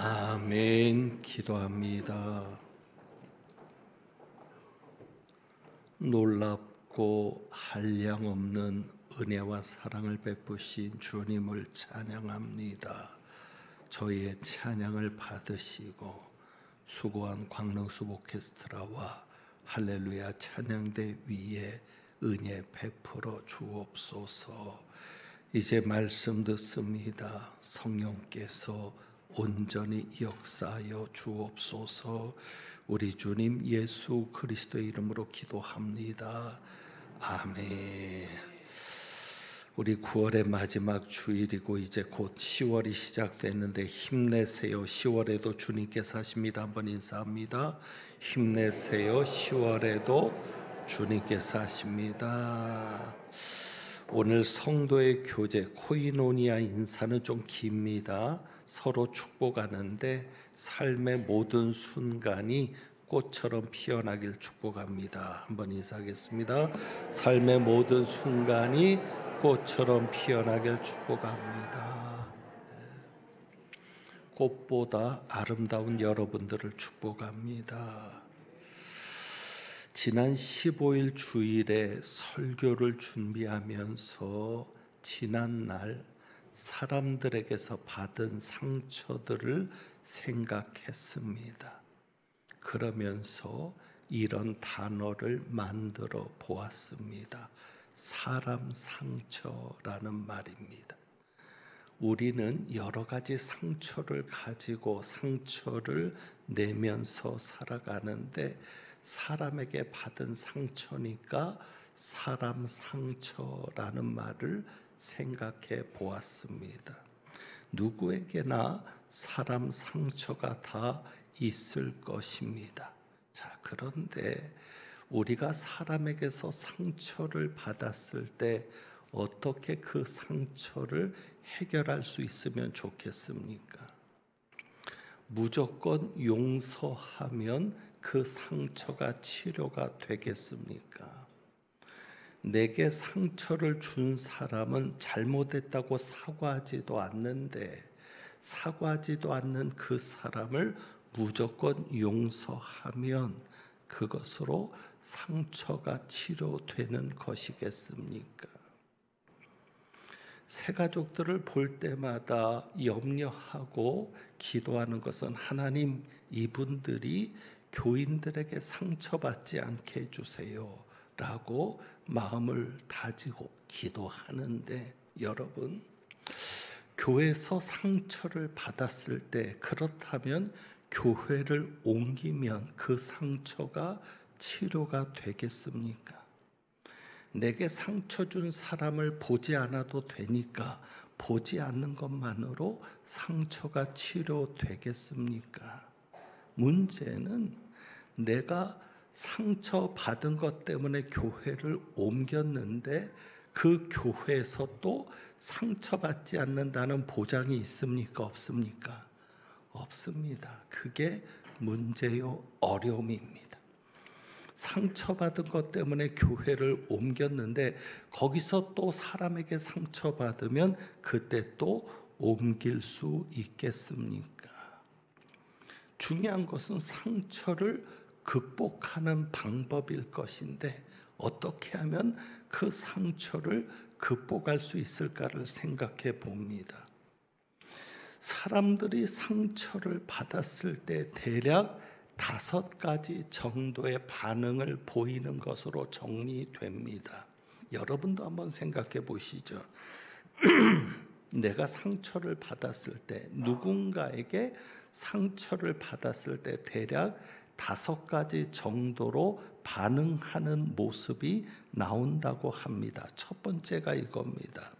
아멘. 기도합니다. 놀랍고 한량없는 은혜와 사랑을 베푸신 주님을 찬양합니다. 저희의 찬양을 받으시고 수고한 광릉숲 오케스트라와 할렐루야 찬양대 위에 은혜 베풀어 주옵소서. 이제 말씀 듣습니다. 성령께서 온전히 역사하여 주옵소서. 우리 주님 예수 그리스도의 이름으로 기도합니다. 아멘. 우리 9월의 마지막 주일이고 이제 곧 10월이 시작됐는데 힘내세요. 10월에도 주님께서 하십니다. 한번 인사합니다. 힘내세요. 10월에도 주님께서 하십니다. 오늘 성도의 교제 코이노니아 인사는 좀 깁니다. 서로 축복하는데 삶의 모든 순간이 꽃처럼 피어나길 축복합니다. 한번 인사하겠습니다. 삶의 모든 순간이 꽃처럼 피어나길 축복합니다. 꽃보다 아름다운 여러분들을 축복합니다. 지난 15일 주일에 설교를 준비하면서 지난날 사람들에게서 받은 상처들을 생각했습니다. 그러면서 이런 단어를 만들어 보았습니다. 사람 상처라는 말입니다. 우리는 여러 가지 상처를 가지고 상처를 내면서 살아가는데 사람에게 받은 상처니까 사람 상처라는 말을 생각해 보았습니다. 누구에게나 사람 상처가 다 있을 것입니다. 자, 그런데 우리가 사람에게서 상처를 받았을 때 어떻게 그 상처를 해결할 수 있으면 좋겠습니까? 무조건 용서하면 그 상처가 치료가 되겠습니까? 내게 상처를 준 사람은 잘못했다고 사과하지도 않는데 사과하지도 않는 그 사람을 무조건 용서하면 그것으로 상처가 치료되는 것이겠습니까? 새가족들을 볼 때마다 염려하고 기도하는 것은 하나님, 이분들이 교인들에게 상처받지 않게 해주세요 라고 마음을 다지고 기도하는데, 여러분, 교회에서 상처를 받았을 때 그렇다면 교회를 옮기면 그 상처가 치료가 되겠습니까? 내게 상처 준 사람을 보지 않아도 되니까 보지 않는 것만으로 상처가 치료되겠습니까? 문제는 내가 상처 받은 것 때문에 교회를 옮겼는데 그 교회에서 또 상처받지 않는다는 보장이 있습니까? 없습니까? 없습니다. 그게 문제요, 어려움입니다. 상처받은 것 때문에 교회를 옮겼는데 거기서 또 사람에게 상처받으면 그때 또 옮길 수 있겠습니까? 중요한 것은 상처를 극복하는 방법일 것인데 어떻게 하면 그 상처를 극복할 수 있을까를 생각해 봅니다. 사람들이 상처를 받았을 때 대략 5가지 정도의 반응을 보이는 것으로 정리됩니다. 여러분도 한번 생각해 보시죠. 내가 상처를 받았을 때, 누군가에게 상처를 받았을 때 대략 5가지 정도로 반응하는 모습이 나온다고 합니다. 첫 번째가 이겁니다.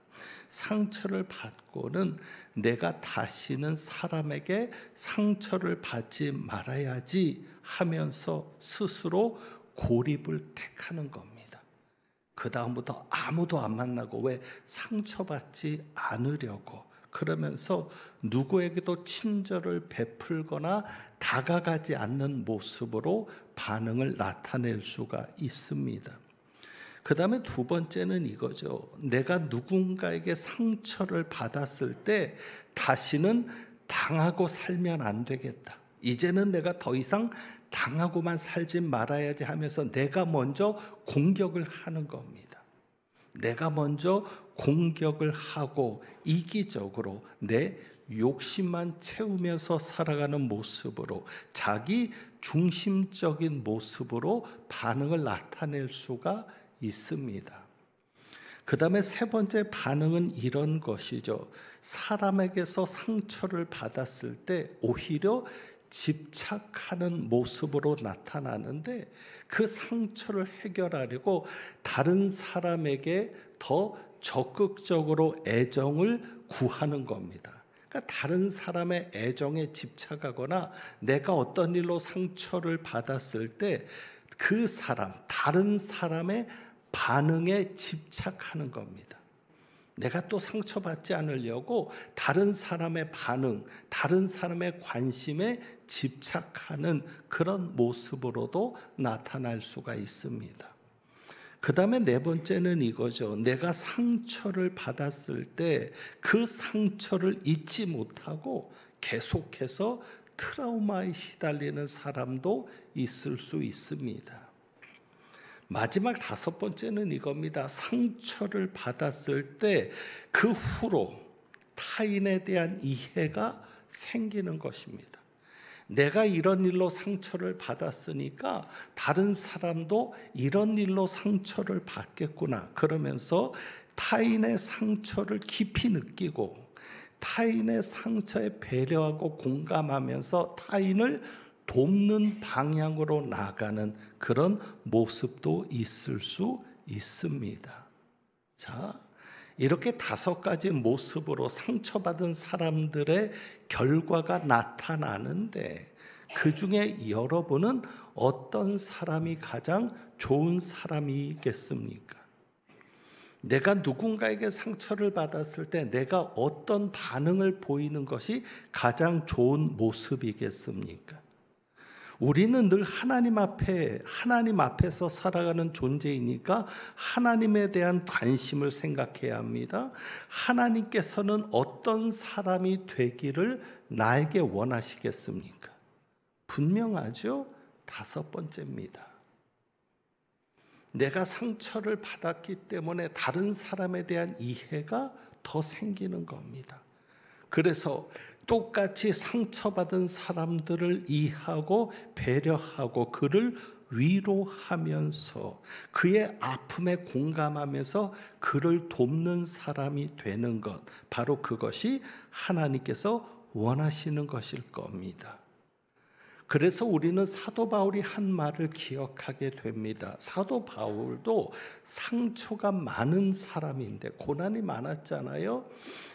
상처를 받고는 내가 다시는 사람에게 상처를 받지 말아야지 하면서 스스로 고립을 택하는 겁니다. 그 다음부터 아무도 안 만나고, 왜? 상처받지 않으려고. 그러면서 누구에게도 친절을 베풀거나 다가가지 않는 모습으로 반응을 나타낼 수가 있습니다. 그 다음에 2번째는 이거죠. 내가 누군가에게 상처를 받았을 때 다시는 당하고 살면 안 되겠다. 이제는 내가 더 이상 당하고만 살지 말아야지 하면서 내가 먼저 공격을 하는 겁니다. 내가 먼저 공격을 하고 이기적으로 내 욕심만 채우면서 살아가는 모습으로, 자기 중심적인 모습으로 반응을 나타낼 수가 있습니다. 그 다음에 세 번째 반응은 이런 것이죠. 사람에게서 상처를 받았을 때 오히려 집착하는 모습으로 나타나는데, 그 상처를 해결하려고 다른 사람에게 더 적극적으로 애정을 구하는 겁니다. 그러니까 다른 사람의 애정에 집착하거나 내가 어떤 일로 상처를 받았을 때 그 사람, 다른 사람의 반응에 집착하는 겁니다. 내가 또 상처받지 않으려고 다른 사람의 반응, 다른 사람의 관심에 집착하는 그런 모습으로도 나타날 수가 있습니다. 그 다음에 네 번째는 이거죠. 내가 상처를 받았을 때 그 상처를 잊지 못하고 계속해서 트라우마에 시달리는 사람도 있을 수 있습니다. 마지막 다섯 번째는 이겁니다. 상처를 받았을 때 그 후로 타인에 대한 이해가 생기는 것입니다. 내가 이런 일로 상처를 받았으니까 다른 사람도 이런 일로 상처를 받겠구나. 그러면서 타인의 상처를 깊이 느끼고 타인의 상처에 배려하고 공감하면서 타인을 돕는 방향으로 나가는 그런 모습도 있을 수 있습니다. 자, 이렇게 다섯 가지 모습으로 상처받은 사람들의 결과가 나타나는데, 그 중에 여러분은 어떤 사람이 가장 좋은 사람이겠습니까? 내가 누군가에게 상처를 받았을 때 내가 어떤 반응을 보이는 것이 가장 좋은 모습이겠습니까? 우리는 늘 하나님 앞에서 살아가는 존재이니까 하나님에 대한 관심을 생각해야 합니다. 하나님께서는 어떤 사람이 되기를 나에게 원하시겠습니까? 분명하죠? 다섯 번째입니다. 내가 상처를 받았기 때문에 다른 사람에 대한 이해가 더 생기는 겁니다. 그래서 똑같이 상처받은 사람들을 이해하고 배려하고 그를 위로하면서 그의 아픔에 공감하면서 그를 돕는 사람이 되는 것, 바로 그것이 하나님께서 원하시는 것일 겁니다. 그래서 우리는 사도 바울이 한 말을 기억하게 됩니다. 사도 바울도 상처가 많은 사람인데 고난이 많았잖아요.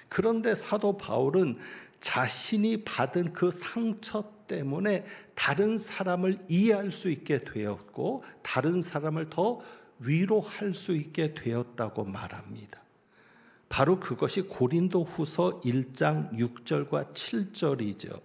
그런데 사도 바울은 자신이 받은 그 상처 때문에 다른 사람을 이해할 수 있게 되었고 다른 사람을 더 위로할 수 있게 되었다고 말합니다. 바로 그것이 고린도후서 1장 6절과 7절이죠.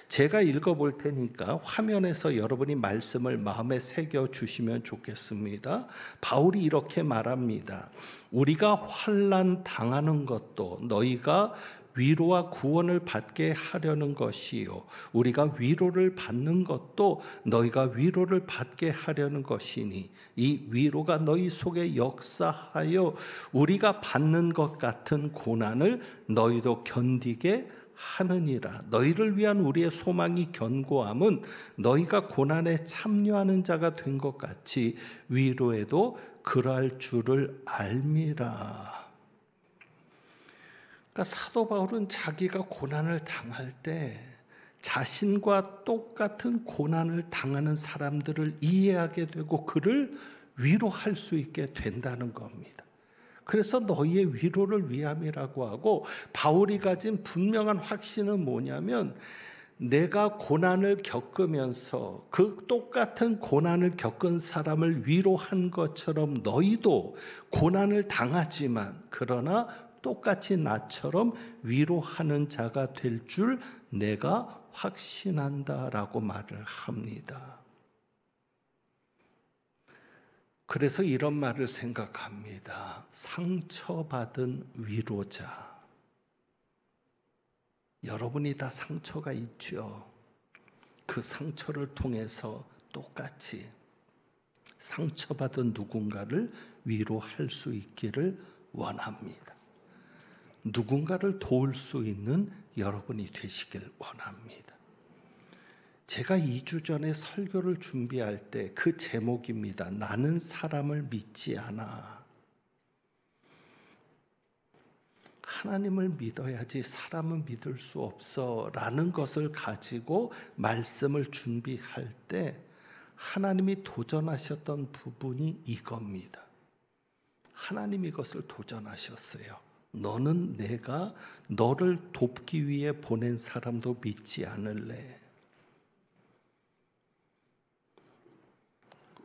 제가 읽어볼 테니까 화면에서 여러분이 말씀을 마음에 새겨주시면 좋겠습니다. 바울이 이렇게 말합니다. 우리가 환난 당하는 것도 너희가 위로와 구원을 받게 하려는 것이요, 우리가 위로를 받는 것도 너희가 위로를 받게 하려는 것이니 이 위로가 너희 속에 역사하여 우리가 받는 것 같은 고난을 너희도 견디게 하느니라. 너희를 위한 우리의 소망이 견고함은 너희가 고난에 참여하는 자가 된 것 같이 위로에도 그러할 줄을 알미라. 그러니까 사도 바울은 자기가 고난을 당할 때 자신과 똑같은 고난을 당하는 사람들을 이해하게 되고 그를 위로할 수 있게 된다는 겁니다. 그래서 너희의 위로를 위함이라고 하고, 바울이 가진 분명한 확신은 뭐냐면 내가 고난을 겪으면서 그 똑같은 고난을 겪은 사람을 위로한 것처럼 너희도 고난을 당하지만 그러나 똑같이 나처럼 위로하는 자가 될 줄 내가 확신한다라고 말을 합니다. 그래서 이런 말을 생각합니다. 상처받은 위로자. 여러분이 다 상처가 있죠. 그 상처를 통해서 똑같이 상처받은 누군가를 위로할 수 있기를 원합니다. 누군가를 도울 수 있는 여러분이 되시길 원합니다. 제가 2주 전에 설교를 준비할 때 그 제목입니다. 나는 사람을 믿지 않아. 하나님을 믿어야지 사람은 믿을 수 없어 라는 것을 가지고 말씀을 준비할 때 하나님이 도전하셨던 부분이 이겁니다. 하나님이 이것을 도전하셨어요. 너는 내가 너를 돕기 위해 보낸 사람도 믿지 않을래?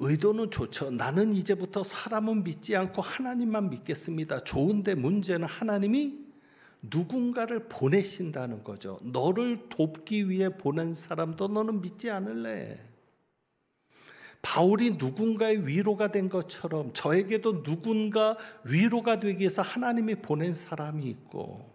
의도는 좋죠. 나는 이제부터 사람은 믿지 않고 하나님만 믿겠습니다. 좋은데 문제는 하나님이 누군가를 보내신다는 거죠. 너를 돕기 위해 보낸 사람도 너는 믿지 않을래? 바울이 누군가의 위로가 된 것처럼 저에게도 누군가 위로가 되기 위해서 하나님이 보낸 사람이 있고,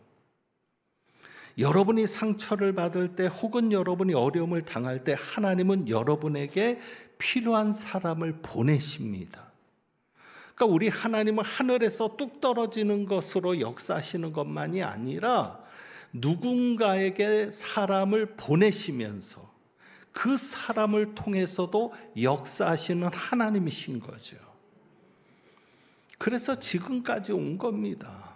여러분이 상처를 받을 때 혹은 여러분이 어려움을 당할 때 하나님은 여러분에게 필요한 사람을 보내십니다. 그러니까 우리 하나님은 하늘에서 뚝 떨어지는 것으로 역사하시는 것만이 아니라 누군가에게 사람을 보내시면서 그 사람을 통해서도 역사하시는 하나님이신 거죠. 그래서 지금까지 온 겁니다.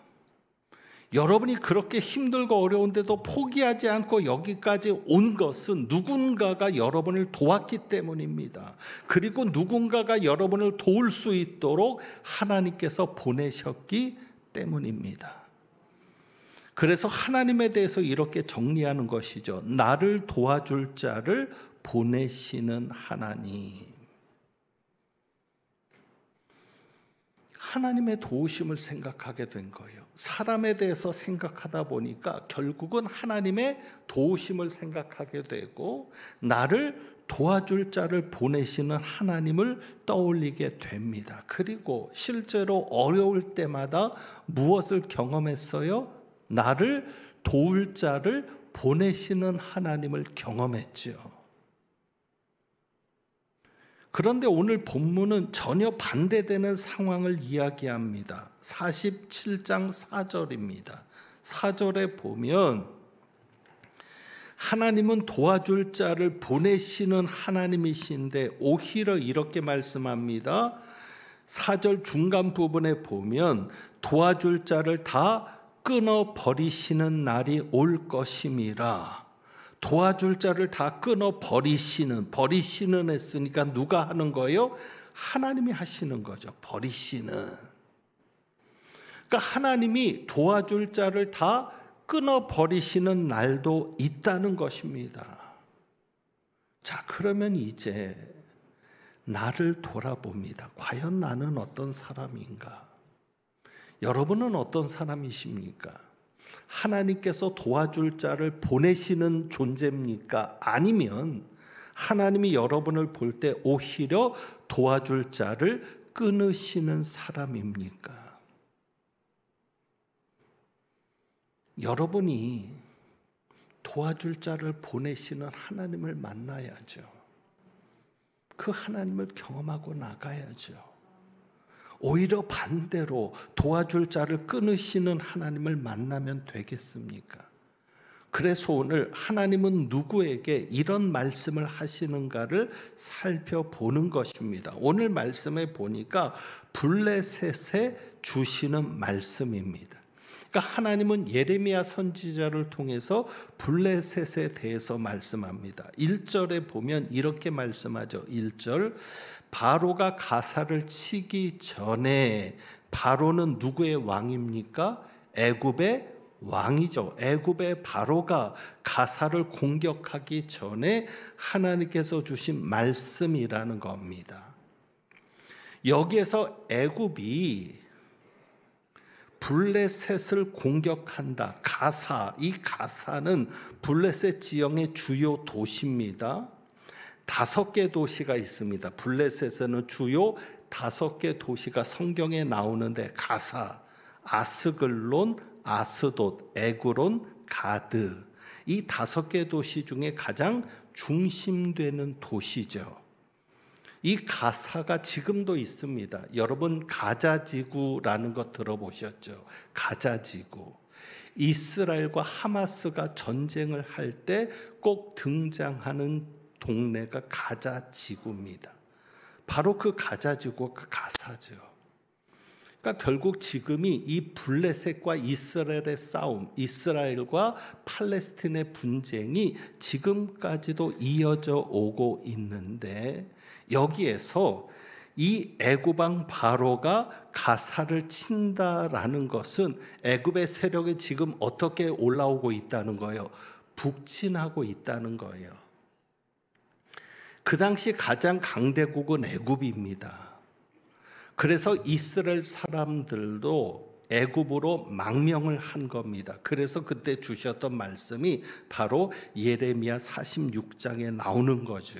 여러분이 그렇게 힘들고 어려운데도 포기하지 않고 여기까지 온 것은 누군가가 여러분을 도왔기 때문입니다. 그리고 누군가가 여러분을 도울 수 있도록 하나님께서 보내셨기 때문입니다. 그래서 하나님에 대해서 이렇게 정리하는 것이죠. 나를 도와줄 자를 보내시는 하나님. 하나님의 도우심을 생각하게 된 거예요. 사람에 대해서 생각하다 보니까 결국은 하나님의 도우심을 생각하게 되고 나를 도와줄 자를 보내시는 하나님을 떠올리게 됩니다. 그리고 실제로 어려울 때마다 무엇을 경험했어요? 나를 도울 자를 보내시는 하나님을 경험했죠. 그런데 오늘 본문은 전혀 반대되는 상황을 이야기합니다. 47장 4절입니다. 4절에 보면 하나님은 도와줄 자를 보내시는 하나님이신데 오히려 이렇게 말씀합니다. 4절 중간 부분에 보면 도와줄 자를 다 끊어버리시는 날이 올 것임이라. 도와줄 자를 다 끊어 버리시는 했으니까 누가 하는 거예요? 하나님이 하시는 거죠. 버리시는. 그러니까 하나님이 도와줄 자를 다 끊어 버리시는 날도 있다는 것입니다. 자, 그러면 이제 나를 돌아봅니다. 과연 나는 어떤 사람인가? 여러분은 어떤 사람이십니까? 하나님께서 도와줄 자를 보내시는 존재입니까? 아니면 하나님이 여러분을 볼 때 오히려 도와줄 자를 끊으시는 사람입니까? 여러분이 도와줄 자를 보내시는 하나님을 만나야죠. 그 하나님을 경험하고 나가야죠. 오히려 반대로 도와줄 자를 끊으시는 하나님을 만나면 되겠습니까? 그래서 오늘 하나님은 누구에게 이런 말씀을 하시는가를 살펴보는 것입니다. 오늘 말씀에 보니까 블레셋에 주시는 말씀입니다. 그러니까 하나님은 예레미야 선지자를 통해서 블레셋에 대해서 말씀합니다. 1절에 보면 이렇게 말씀하죠. 1절 바로가 가사를 치기 전에, 바로는 누구의 왕입니까? 애굽의 왕이죠. 애굽의 바로가 가사를 공격하기 전에 하나님께서 주신 말씀이라는 겁니다. 여기에서 애굽이 블레셋을 공격한다. 가사, 이 가사는 블레셋 지형의 주요 도시입니다. 5개 도시가 있습니다. 블레셋에는 주요 5개 도시가 성경에 나오는데 가사, 아스글론, 아스돗, 에그론, 가드, 이 5개 도시 중에 가장 중심되는 도시죠. 이 가사가 지금도 있습니다. 여러분 가자지구라는 거 들어보셨죠? 가자지구. 이스라엘과 하마스가 전쟁을 할 때 꼭 등장하는 동네가 가자지구입니다. 바로 그 가자지구가 가사죠. 그러니까 결국 지금이 이 블레셋과 이스라엘의 싸움, 이스라엘과 팔레스틴의 분쟁이 지금까지도 이어져 오고 있는데, 여기에서 이 애굽 왕 바로가 가사를 친다라는 것은 애굽의 세력이 지금 어떻게 올라오고 있다는 거예요? 북진하고 있다는 거예요. 그 당시 가장 강대국은 애굽입니다. 그래서 이스라엘 사람들도 애굽으로 망명을 한 겁니다. 그래서 그때 주셨던 말씀이 바로 예레미야 46장에 나오는 거죠.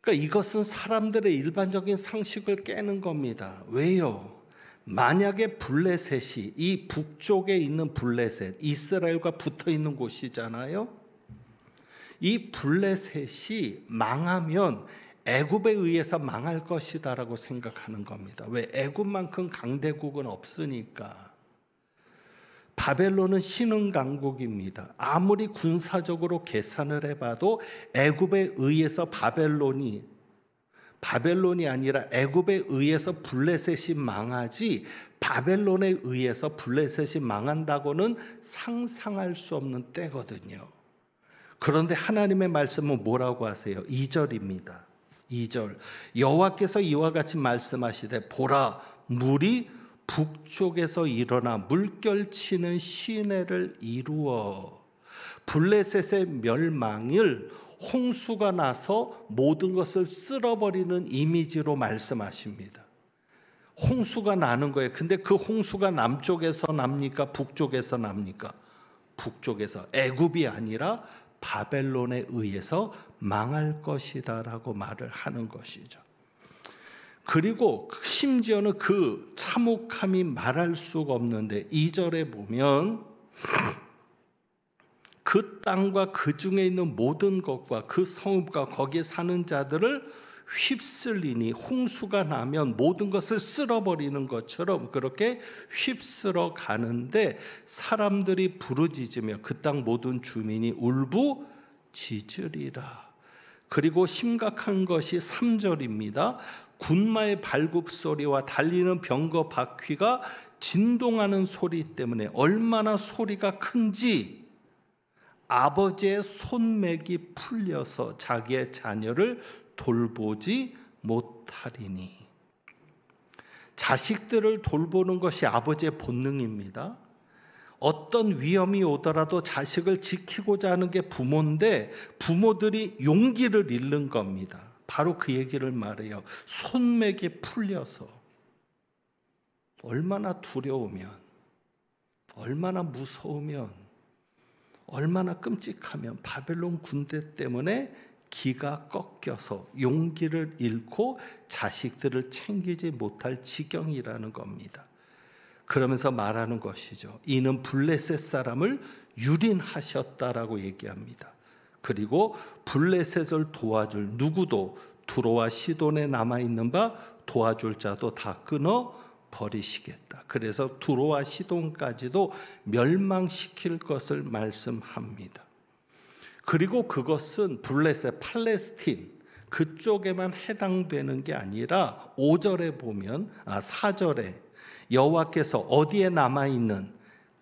그러니까 이것은 사람들의 일반적인 상식을 깨는 겁니다. 왜요? 만약에 블레셋이, 이 북쪽에 있는 블레셋, 이스라엘과 붙어 있는 곳이잖아요. 이 블레셋이 망하면 애굽에 의해서 망할 것이다라고 생각하는 겁니다. 왜? 애굽만큼 강대국은 없으니까. 바벨론은 신흥강국입니다. 아무리 군사적으로 계산을 해봐도 애굽에 의해서 바벨론이 아니라 애굽에 의해서 블레셋이 망하지, 바벨론에 의해서 블레셋이 망한다고는 상상할 수 없는 때거든요. 그런데 하나님의 말씀은 뭐라고 하세요? 2절입니다. 2절. 여호와께서 이와 같이 말씀하시되 보라, 물이 북쪽에서 일어나 물결치는 시내를 이루어. 블레셋의 멸망을 홍수가 나서 모든 것을 쓸어버리는 이미지로 말씀하십니다. 홍수가 나는 거예요. 근데 그 홍수가 남쪽에서 납니까? 북쪽에서 납니까? 북쪽에서. 애굽이 아니라 바벨론에 의해서 망할 것이다라고 말을 하는 것이죠. 그리고 심지어는 그 참혹함이 말할 수가 없는데 2절에 보면 그 땅과 그 중에 있는 모든 것과 그 성읍과 거기에 사는 자들을 휩쓸리니, 홍수가 나면 모든 것을 쓸어버리는 것처럼 그렇게 휩쓸어 가는데 사람들이 부르짖으며 그 땅 모든 주민이 울부짖으리라. 그리고 심각한 것이 3절입니다. 군마의 발굽소리와 달리는 병거 바퀴가 진동하는 소리 때문에 얼마나 소리가 큰지 아버지의 손맥이 풀려서 자기의 자녀를 돌보지 못하리니. 자식들을 돌보는 것이 아버지의 본능입니다. 어떤 위험이 오더라도 자식을 지키고자 하는 게 부모인데 부모들이 용기를 잃는 겁니다. 바로 그 얘기를 말해요. 손맥이 풀려서. 얼마나 두려우면, 얼마나 무서우면, 얼마나 끔찍하면 바벨론 군대 때문에 기가 꺾여서 용기를 잃고 자식들을 챙기지 못할 지경이라는 겁니다. 그러면서 말하는 것이죠. 이는 블레셋 사람을 유린하셨다라고 얘기합니다. 그리고 블레셋을 도와줄 누구도 두로와 시돈에 남아있는 바 도와줄 자도 다 끊어 버리시겠다. 그래서 두로와 시돈까지도 멸망시킬 것을 말씀합니다. 그리고 그것은 블레셋, 팔레스틴 그쪽에만 해당되는 게 아니라 5절에 보면 4절에 여호와께서 어디에 남아있는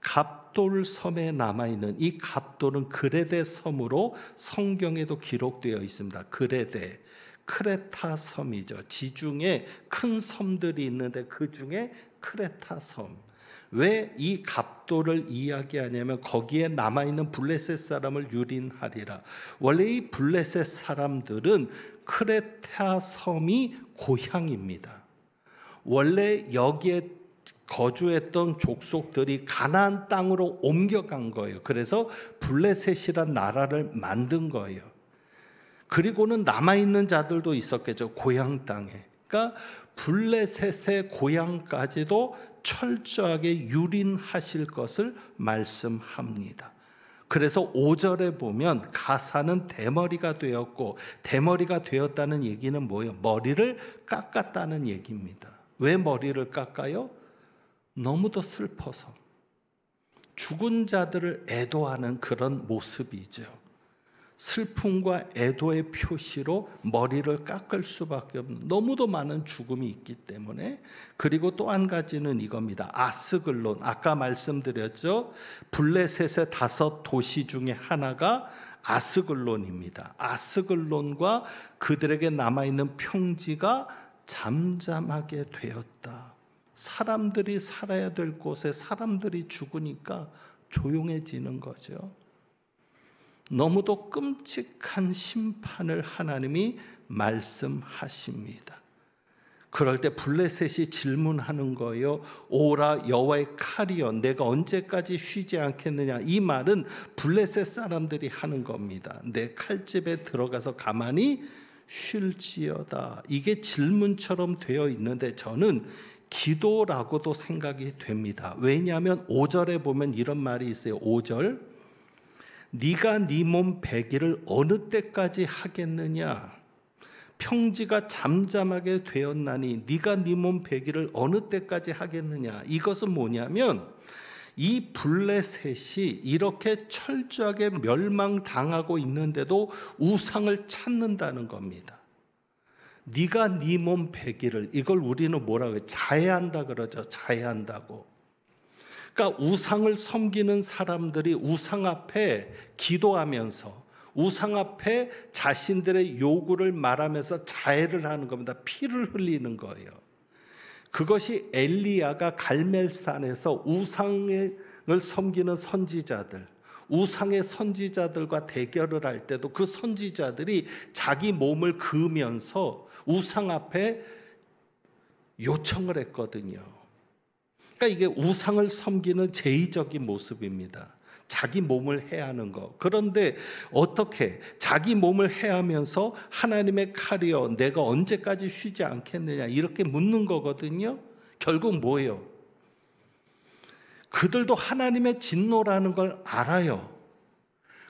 갑돌 섬에 남아있는 이 갑돌은 그레데 섬으로 성경에도 기록되어 있습니다. 그레데, 크레타 섬이죠. 지중해 큰 섬들이 있는데 그 중에 크레타 섬. 왜 이 갑돌을 이야기하냐면 거기에 남아있는 블레셋 사람을 유린하리라. 원래 이 블레셋 사람들은 크레타 섬이 고향입니다. 원래 여기에 거주했던 족속들이 가나안 땅으로 옮겨간 거예요. 그래서 블레셋이란 나라를 만든 거예요. 그리고는 남아있는 자들도 있었겠죠. 고향 땅에. 그러니까 블레셋의 고향까지도 철저하게 유린하실 것을 말씀합니다. 그래서 5절에 보면 가사는 대머리가 되었고, 대머리가 되었다는 얘기는 뭐예요? 머리를 깎았다는 얘기입니다. 왜 머리를 깎아요? 너무도 슬퍼서. 죽은 자들을 애도하는 그런 모습이죠. 슬픔과 애도의 표시로 머리를 깎을 수밖에 없는, 너무도 많은 죽음이 있기 때문에. 그리고 또 한 가지는 이겁니다. 아스글론, 아까 말씀드렸죠. 블레셋의 5도시 중에 하나가 아스글론입니다. 아스글론과 그들에게 남아있는 평지가 잠잠하게 되었다. 사람들이 살아야 될 곳에 사람들이 죽으니까 조용해지는 거죠. 너무도 끔찍한 심판을 하나님이 말씀하십니다. 그럴 때 블레셋이 질문하는 거예요. 오라 여호와의 칼이여, 내가 언제까지 쉬지 않겠느냐. 이 말은 블레셋 사람들이 하는 겁니다. 내 칼집에 들어가서 가만히 쉴지어다. 이게 질문처럼 되어 있는데 저는 기도라고도 생각이 됩니다. 왜냐하면 5절에 보면 이런 말이 있어요. 5절, 네가 네 몸 배기를 어느 때까지 하겠느냐. 평지가 잠잠하게 되었나니 네가 네 몸 배기를 어느 때까지 하겠느냐. 이것은 뭐냐면 이 블레셋이 이렇게 철저하게 멸망당하고 있는데도 우상을 찾는다는 겁니다. 네가 네 몸 배기를, 이걸 우리는 뭐라고 해요? 자해한다 그러죠. 자해한다고. 그러니까 우상을 섬기는 사람들이 우상 앞에 기도하면서 우상 앞에 자신들의 요구를 말하면서 자해를 하는 겁니다. 피를 흘리는 거예요. 그것이 엘리야가 갈멜산에서 우상을 섬기는 선지자들, 우상의 선지자들과 대결을 할 때도 그 선지자들이 자기 몸을 그으면서 우상 앞에 요청을 했거든요. 그러니까 이게 우상을 섬기는 제의적인 모습입니다. 자기 몸을 해하는 거. 그런데 어떻게 자기 몸을 해하면서 하나님의 칼이여 내가 언제까지 쉬지 않겠느냐 이렇게 묻는 거거든요. 결국 뭐예요? 그들도 하나님의 진노라는 걸 알아요.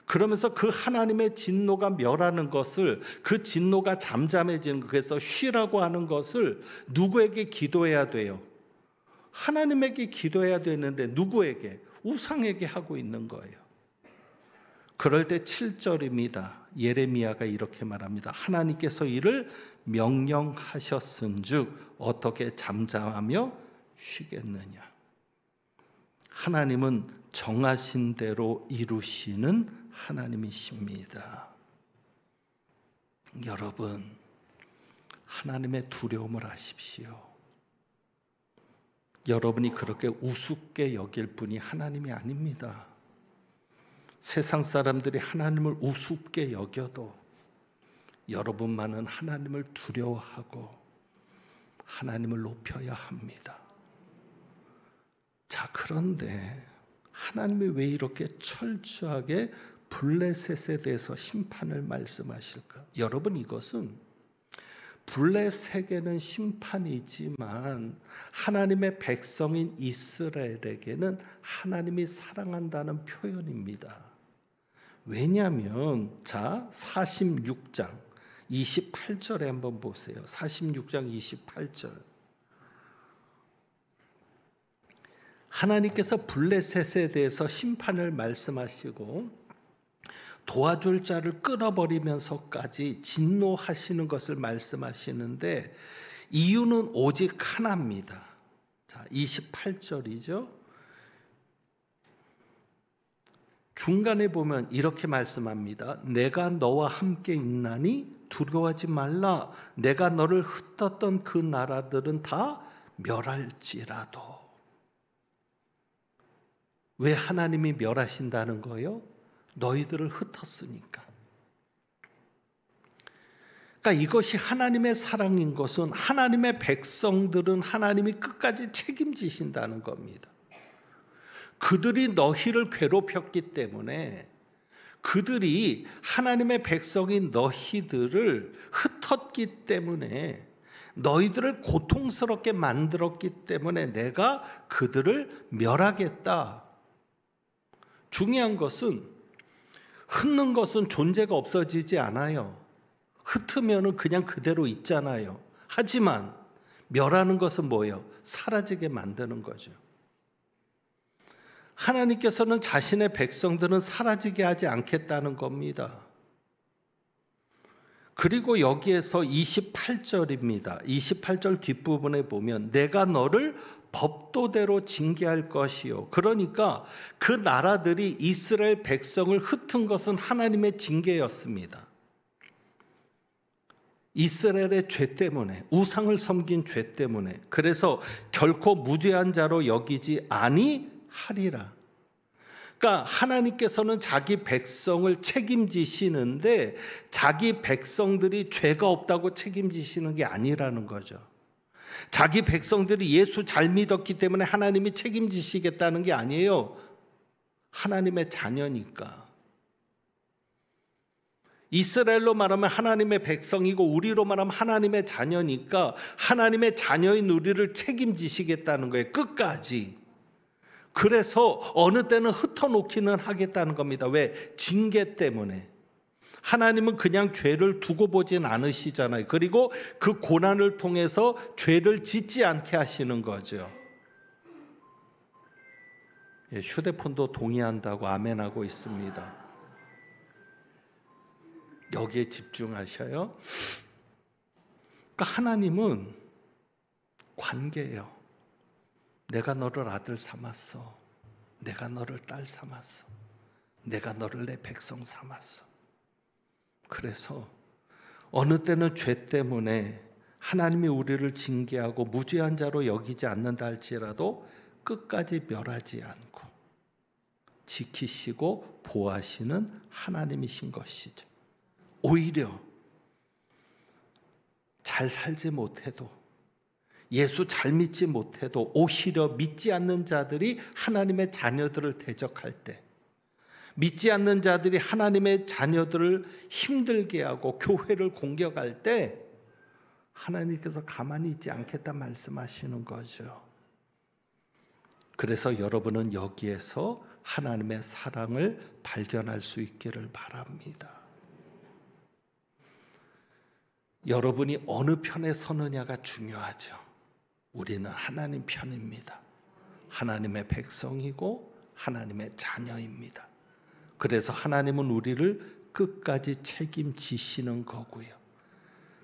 그러면서 그 하나님의 진노가 멸하는 것을, 그 진노가 잠잠해지는 것, 그래서 쉬라고 하는 것을 누구에게 기도해야 돼요? 하나님에게 기도해야 되는데 누구에게? 우상에게 하고 있는 거예요. 그럴 때 7절입니다. 예레미야가 이렇게 말합니다. 하나님께서 이를 명령하셨은즉 어떻게 잠잠하며 쉬겠느냐. 하나님은 정하신 대로 이루시는 하나님이십니다. 여러분, 하나님의 두려움을 아십시오. 여러분이 그렇게 우습게 여길 분이 하나님이 아닙니다. 세상 사람들이 하나님을 우습게 여겨도 여러분만은 하나님을 두려워하고 하나님을 높여야 합니다. 자, 그런데 하나님이 왜 이렇게 철저하게 블레셋에 대해서 심판을 말씀하실까? 여러분, 이것은 블레셋에게는 심판이지만 하나님의 백성인 이스라엘에게는 하나님이 사랑한다는 표현입니다. 왜냐하면 자 46장 28절에 한번 보세요. 46장 28절. 하나님께서 블레셋에 대해서 심판을 말씀하시고 도와줄 자를 끊어버리면서까지 진노하시는 것을 말씀하시는데 이유는 오직 하나입니다. 자, 28절이죠. 중간에 보면 이렇게 말씀합니다. 내가 너와 함께 있나니 두려워하지 말라. 내가 너를 흩었던 그 나라들은 다 멸할지라도. 왜 하나님이 멸하신다는 거예요? 너희들을 흩었으니까. 그러니까 이것이 하나님의 사랑인 것은 하나님의 백성들은 하나님이 끝까지 책임지신다는 겁니다. 그들이 너희를 괴롭혔기 때문에, 그들이 하나님의 백성인 너희들을 흩었기 때문에 너희들을 고통스럽게 만들었기 때문에 내가 그들을 멸하겠다. 중요한 것은 흩는 것은 존재가 없어지지 않아요. 흩으면 그냥 그대로 있잖아요. 하지만 멸하는 것은 뭐예요? 사라지게 만드는 거죠. 하나님께서는 자신의 백성들은 사라지게 하지 않겠다는 겁니다. 그리고 여기에서 28절입니다. 28절 뒷부분에 보면 내가 너를 법도대로 징계할 것이요. 그러니까 그 나라들이 이스라엘 백성을 흩은 것은 하나님의 징계였습니다. 이스라엘의 죄 때문에, 우상을 섬긴 죄 때문에. 그래서 결코 무죄한 자로 여기지 아니하리라. 그러니까 하나님께서는 자기 백성을 책임지시는데 자기 백성들이 죄가 없다고 책임지시는 게 아니라는 거죠. 자기 백성들이 예수 잘 믿었기 때문에 하나님이 책임지시겠다는 게 아니에요. 하나님의 자녀니까. 이스라엘로 말하면 하나님의 백성이고 우리로 말하면 하나님의 자녀니까 하나님의 자녀인 우리를 책임지시겠다는 거예요. 끝까지. 그래서 어느 때는 흩어놓기는 하겠다는 겁니다. 왜? 징계 때문에. 하나님은 그냥 죄를 두고 보진 않으시잖아요. 그리고 그 고난을 통해서 죄를 짓지 않게 하시는 거죠. 휴대폰도 동의한다고 아멘하고 있습니다. 여기에 집중하셔요. 그러니까 하나님은 관계예요. 내가 너를 아들 삼았어. 내가 너를 딸 삼았어. 내가 너를 내 백성 삼았어. 그래서 어느 때는 죄 때문에 하나님이 우리를 징계하고 무죄한 자로 여기지 않는다 할지라도 끝까지 멸하지 않고 지키시고 보호하시는 하나님이신 것이죠. 오히려 잘 살지 못해도 예수 잘 믿지 못해도 오히려 믿지 않는 자들이 하나님의 자녀들을 대적할 때, 믿지 않는 자들이 하나님의 자녀들을 힘들게 하고 교회를 공격할 때 하나님께서 가만히 있지 않겠다 말씀하시는 거죠. 그래서 여러분은 여기에서 하나님의 사랑을 발견할 수 있기를 바랍니다. 여러분이 어느 편에 서느냐가 중요하죠. 우리는 하나님 편입니다. 하나님의 백성이고 하나님의 자녀입니다. 그래서 하나님은 우리를 끝까지 책임지시는 거고요.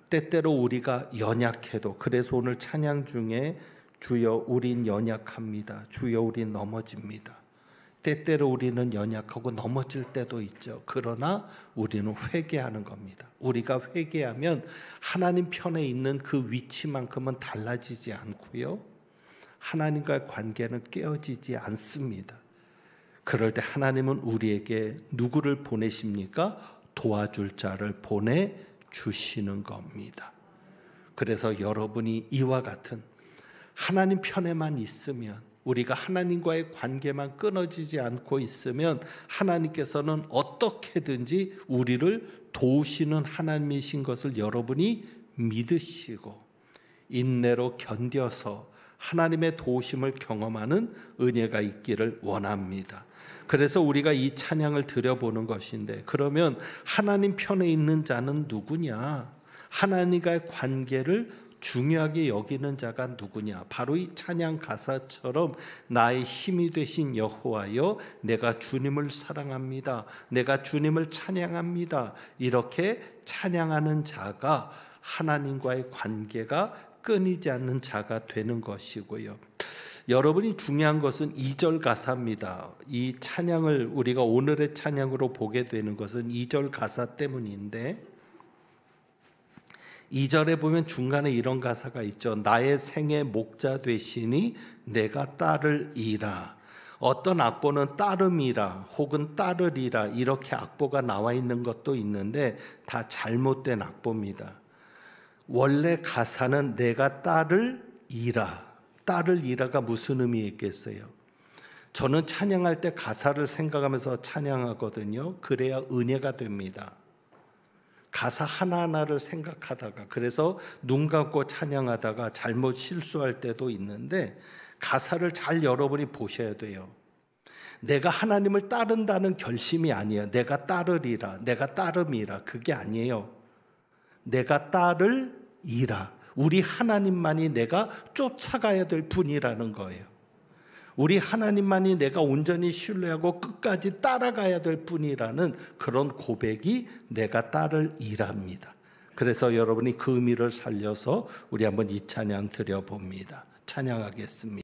때때로 우리가 연약해도, 그래서 오늘 찬양 중에 주여 우린 연약합니다. 주여 우린 넘어집니다. 때때로 우리는 연약하고 넘어질 때도 있죠. 그러나 우리는 회개하는 겁니다. 우리가 회개하면 하나님 편에 있는 그 위치만큼은 달라지지 않고요. 하나님과의 관계는 깨어지지 않습니다. 그럴 때 하나님은 우리에게 누구를 보내십니까? 도와줄 자를 보내주시는 겁니다. 그래서 여러분이 이와 같은 하나님 편에만 있으면, 우리가 하나님과의 관계만 끊어지지 않고 있으면 하나님께서는 어떻게든지 우리를 도우시는 하나님이신 것을 여러분이 믿으시고 인내로 견뎌서 하나님의 도우심을 경험하는 은혜가 있기를 원합니다. 그래서 우리가 이 찬양을 드려보는 것인데, 그러면 하나님 편에 있는 자는 누구냐? 하나님과의 관계를 중요하게 여기는 자가 누구냐? 바로 이 찬양 가사처럼 나의 힘이 되신 여호와여, 내가 주님을 사랑합니다. 내가 주님을 찬양합니다. 이렇게 찬양하는 자가 하나님과의 관계가 끊이지 않는 자가 되는 것이고요. 여러분이 중요한 것은 2절 가사입니다. 이 찬양을 우리가 오늘의 찬양으로 보게 되는 것은 2절 가사 때문인데, 2절에 보면 중간에 이런 가사가 있죠. 나의 생의 목자 되시니 내가 따르리라. 어떤 악보는 따름이라 혹은 따르리라 이렇게 악보가 나와 있는 것도 있는데 다 잘못된 악보입니다. 원래 가사는 내가 따르리라. 따르리라가 무슨 의미 있겠어요? 저는 찬양할 때 가사를 생각하면서 찬양하거든요. 그래야 은혜가 됩니다. 가사 하나하나를 생각하다가, 그래서 눈 감고 찬양하다가 잘못 실수할 때도 있는데, 가사를 잘 여러분이 보셔야 돼요. 내가 하나님을 따른다는 결심이 아니에요. 내가 따르리라, 내가 따름이라, 그게 아니에요. 내가 따르리라, 우리 하나님만이 내가 쫓아가야 될 분이라는 거예요. 우리 하나님만이 내가 온전히 신뢰하고 끝까지 따라가야 될 분이라는 그런 고백이 내가 따르리랍니다. 그래서 여러분이 그 의미를 살려서 우리 한번 이 찬양 드려봅니다. 찬양하겠습니다.